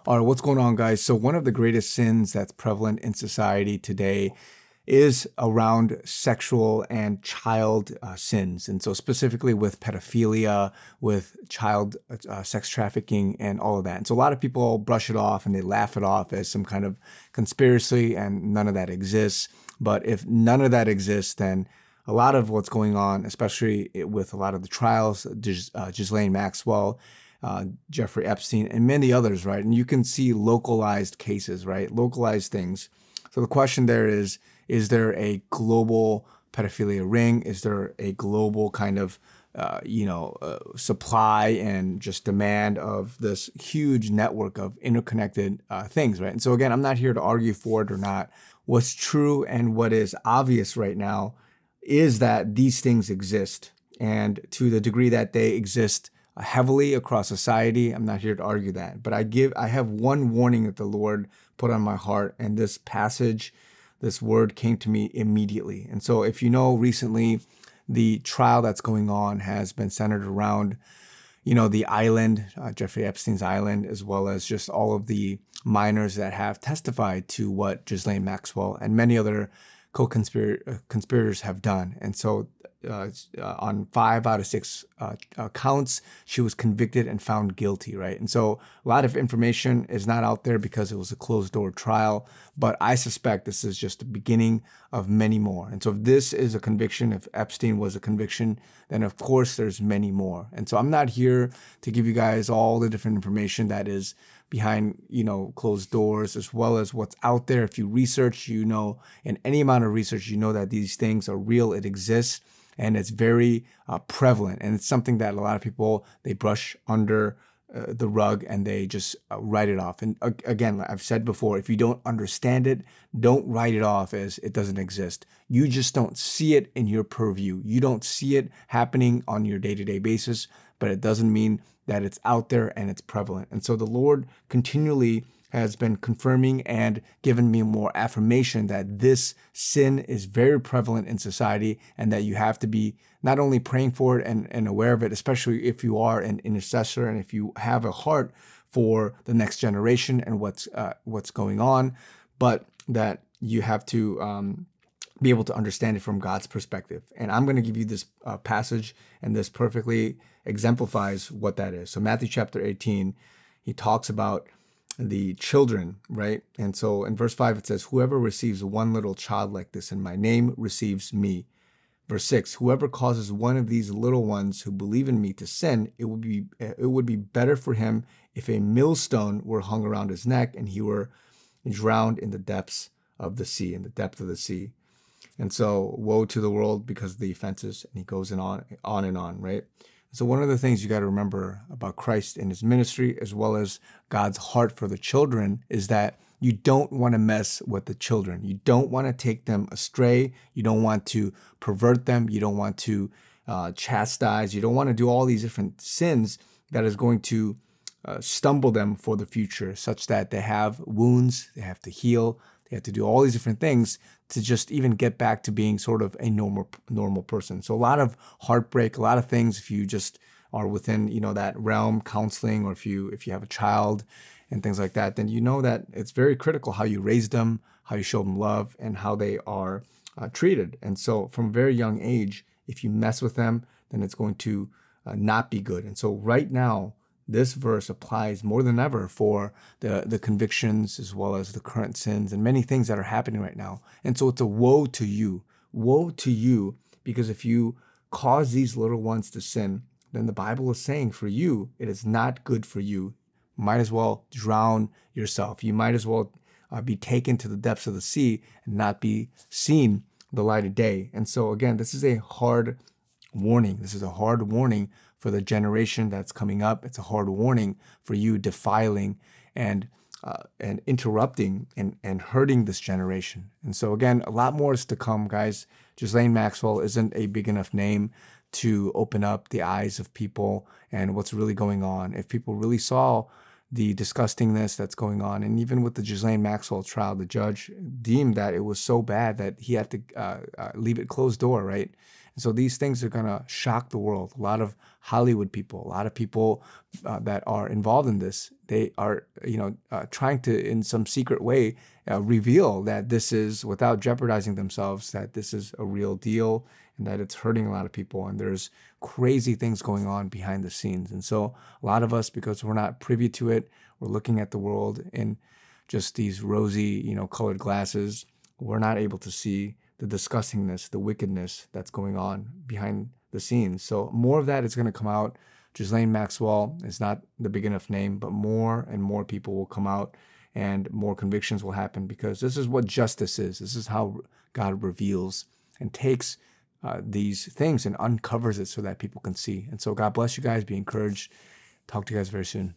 All right, what's going on, guys? So one of the greatest sins that's prevalent in society today is around sexual and child sins. And so specifically with pedophilia, with child sex trafficking and all of that. And so a lot of people brush it off and they laugh it off as some kind of conspiracy, and none of that exists. But if none of that exists, then a lot of what's going on, especially with a lot of the trials, Ghislane Maxwell, Jeffrey Epstein, and many others, right? And you can see localized cases, right? Localized things. So the question there is there a global pedophilia ring? Is there a global kind of, supply and just demand of this huge network of interconnected things, right? And so again, I'm not here to argue for it or not. What's true and what is obvious right now is that these things exist. And to the degree that they exist heavily across society, I'm not here to argue that. But I have one warning that the Lord put on my heart, and this passage, this word came to me immediately. And so if you know, recently, the trial that's going on has been centered around, the island, Jeffrey Epstein's island, as well as just all of the minors that have testified to what Ghislane Maxwell and many other co-conspirators have done. And so on 5 out of 6 counts, she was convicted and found guilty, right? And so a lot of information is not out there because it was a closed door trial, but I suspect this is just the beginning of many more. And so if this is a conviction, if Epstein was a conviction, then of course there's many more. And so I'm not here to give you guys all the different information that is behind, closed doors, as well as what's out there. If you research, in any amount of research, you know that these things are real, it exists, and it's very prevalent. And it's something that a lot of people, they brush under the rug and they just write it off. And again, I've said before, if you don't understand it, don't write it off as it doesn't exist. You just don't see it in your purview. You don't see it happening on your day-to-day basis, but it doesn't mean that it's out there and it's prevalent. And so the Lord continually has been confirming and given me more affirmation that this sin is very prevalent in society, and that you have to be not only praying for it and aware of it, especially if you are an intercessor and if you have a heart for the next generation and what's going on, but that you have to be able to understand it from God's perspective. And I'm going to give you this passage, and this perfectly exemplifies what that is. So Matthew chapter 18, he talks about the children, right? And so in verse 5, it says, "Whoever receives one little child like this in my name receives me." Verse 6, "Whoever causes one of these little ones who believe in me to sin, it would be better for him if a millstone were hung around his neck and he were drowned in the depths of the sea, in the depth of the sea." And so woe to the world because of the offenses. And he goes on and on, right? So one of the things you got to remember about Christ and his ministry, as well as God's heart for the children, is that you don't want to mess with the children. You don't want to take them astray. You don't want to pervert them. You don't want to chastise. You don't want to do all these different sins that is going to stumble them for the future, such that they have wounds, they have to heal, they have to do all these different things to just even get back to being sort of a normal person. So a lot of heartbreak, a lot of things, if you just are within, that realm, counseling, or if you have a child and things like that, then you know that it's very critical how you raise them, how you show them love, and how they are treated. And so from a very young age, if you mess with them, then it's going to not be good. And so right now, this verse applies more than ever for the convictions, as well as the current sins and many things that are happening right now. And so it's a woe to you. Woe to you, because if you cause these little ones to sin, then the Bible is saying for you, it is not good for you. You might as well drown yourself. You might as well be taken to the depths of the sea and not be seen the light of day. And so again, this is a hard warning. This is a hard warning for the generation that's coming up. It's a hard warning for you defiling and interrupting and hurting this generation. And so again, a lot more is to come, guys. Ghislane Maxwell isn't a big enough name to open up the eyes of people and what's really going on. If people really saw the disgustingness that's going on, and even with the Ghislane Maxwell trial, the judge deemed that it was so bad that he had to leave it closed door, right? And so these things are going to shock the world. A lot of Hollywood people, a lot of people that are involved in this, they are, trying to, in some secret way, reveal that this is, without jeopardizing themselves, that this is a real deal and that it's hurting a lot of people. And there's crazy things going on behind the scenes. And so a lot of us, because we're not privy to it, we're looking at the world in just these rosy, colored glasses. We're not able to see the disgustingness, the wickedness that's going on behind the scenes. So more of that is going to come out. Ghislane Maxwell is not the big enough name, but more and more people will come out and more convictions will happen, because this is what justice is. This is how God reveals and takes these things and uncovers it so that people can see. And so God bless you guys. Be encouraged. Talk to you guys very soon.